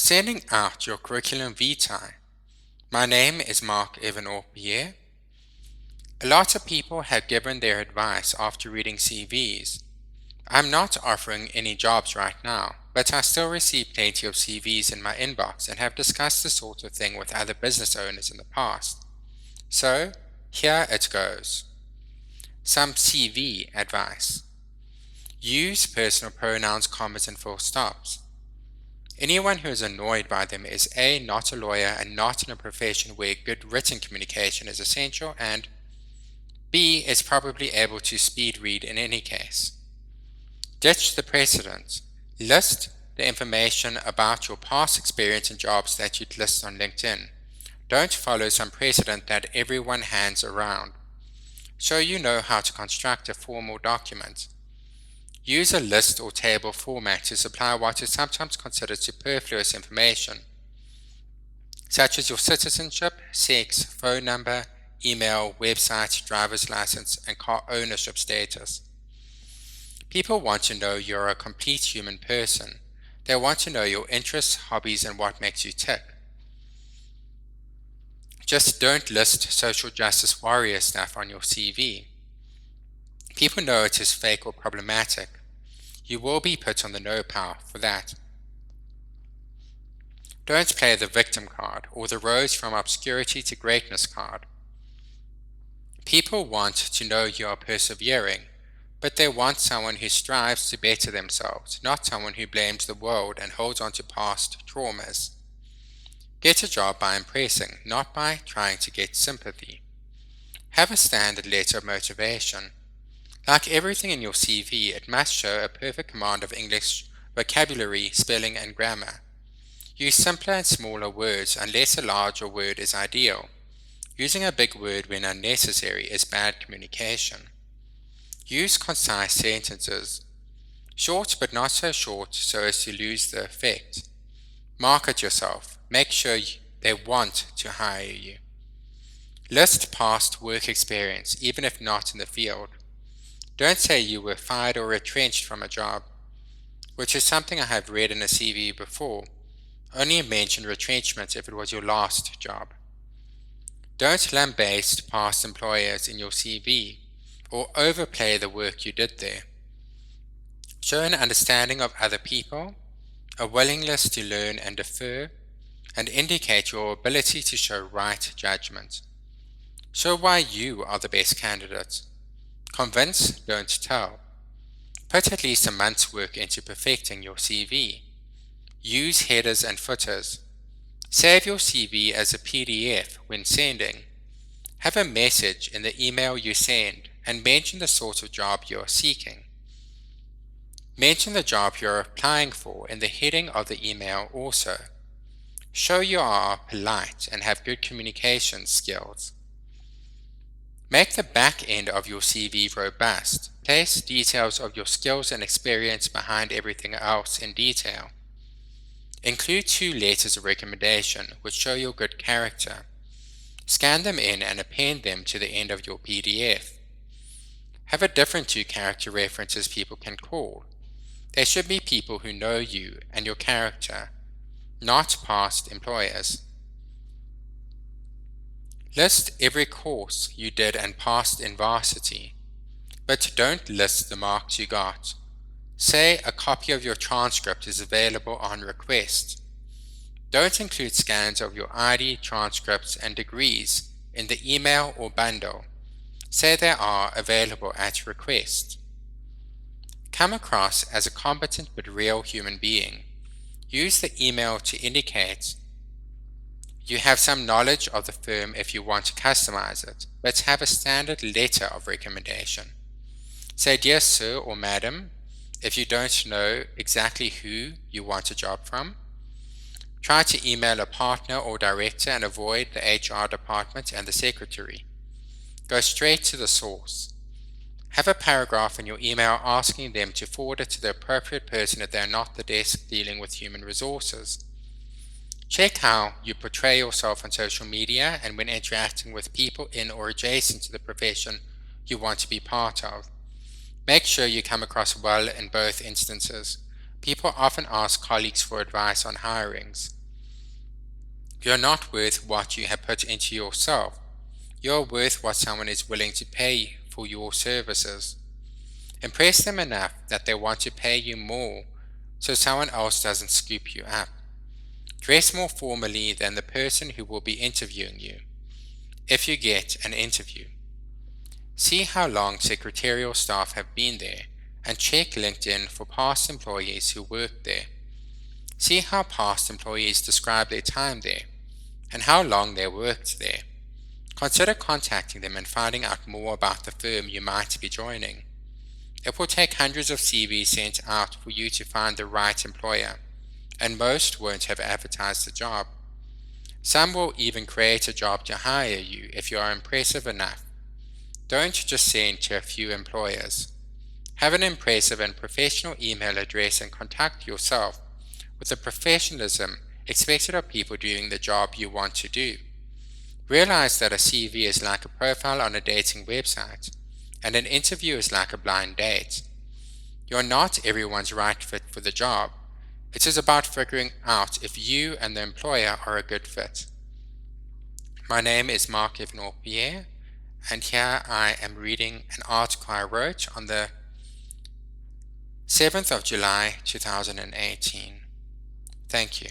Sending out your Curriculum Vitae. My name is Marc Aupiais. A lot of people have given their advice after reading CVs. I'm not offering any jobs right now, but I still receive plenty of CVs in my inbox and have discussed this sort of thing with other business owners in the past. So, here it goes. Some CV advice. Use personal pronouns, commas, and full stops. Anyone who is annoyed by them is A, not a lawyer and not in a profession where good written communication is essential, and B, is probably able to speed read in any case. Ditch the precedent. List the information about your past experience and jobs that you'd list on LinkedIn. Don't follow some precedent that everyone hands around. So you know how to construct a formal document. Use a list or table format to supply what is sometimes considered superfluous information, such as your citizenship, sex, phone number, email, website, driver's license, and car ownership status. People want to know you're a complete human person. They want to know your interests, hobbies, and what makes you tick. Just don't list social justice warrior stuff on your CV. People know it is fake or problematic. You will be put on the no pile for that. Don't play the victim card or the rose from obscurity to greatness card. People want to know you are persevering, but they want someone who strives to better themselves, not someone who blames the world and holds on to past traumas. Get a job by impressing, not by trying to get sympathy. Have a standard letter of motivation. Like everything in your CV, it must show a perfect command of English vocabulary, spelling, and grammar. Use simpler and smaller words unless a larger word is ideal. Using a big word when unnecessary is bad communication. Use concise sentences. Short but not so short so as to lose the effect. Market yourself. Make sure they want to hire you. List past work experience, even if not in the field. Don't say you were fired or retrenched from a job, which is something I have read in a CV before. Only mention retrenchment if it was your last job. Don't lambaste past employers in your CV or overplay the work you did there. Show an understanding of other people, a willingness to learn and defer, and indicate your ability to show right judgment. Show why you are the best candidate. Convince, don't tell. Put at least a month's work into perfecting your CV. Use headers and footers. Save your CV as a PDF when sending. Have a message in the email you send and mention the sort of job you are seeking. Mention the job you are applying for in the heading of the email also. Show you are polite and have good communication skills. Make the back end of your CV robust. Place details of your skills and experience behind everything else in detail. Include 2 letters of recommendation which show your good character. Scan them in and append them to the end of your PDF. Have a different 2 character references people can call. They should be people who know you and your character, not past employers. List every course you did and passed in varsity, but don't list the marks you got. Say a copy of your transcript is available on request. Don't include scans of your ID, transcripts, and degrees in the email or bundle. Say they are available at request. Come across as a competent but real human being. Use the email to indicate you have some knowledge of the firm if you want to customize it, but have a standard letter of recommendation. Say dear sir or madam if you don't know exactly who you want a job from. Try to email a partner or director and avoid the HR department and the secretary. Go straight to the source. Have a paragraph in your email asking them to forward it to the appropriate person if they are not the desk dealing with human resources. Check how you portray yourself on social media and when interacting with people in or adjacent to the profession you want to be part of. Make sure you come across well in both instances. People often ask colleagues for advice on hirings. You're not worth what you have put into yourself. You're worth what someone is willing to pay for your services. Impress them enough that they want to pay you more so someone else doesn't scoop you up. Dress more formally than the person who will be interviewing you, if you get an interview. See how long secretarial staff have been there and check LinkedIn for past employees who worked there. See how past employees describe their time there and how long they worked there. Consider contacting them and finding out more about the firm you might be joining. It will take hundreds of CVs sent out for you to find the right employer, and most won't have advertised the job. Some will even create a job to hire you if you are impressive enough. Don't just send to a few employers. Have an impressive and professional email address and conduct yourself with the professionalism expected of people doing the job you want to do. Realize that a CV is like a profile on a dating website, and an interview is like a blind date. You're not everyone's right fit for the job. It is about figuring out if you and the employer are a good fit. My name is Marc Aupiais, and here I am reading an article I wrote on the 7th of July 2018. Thank you.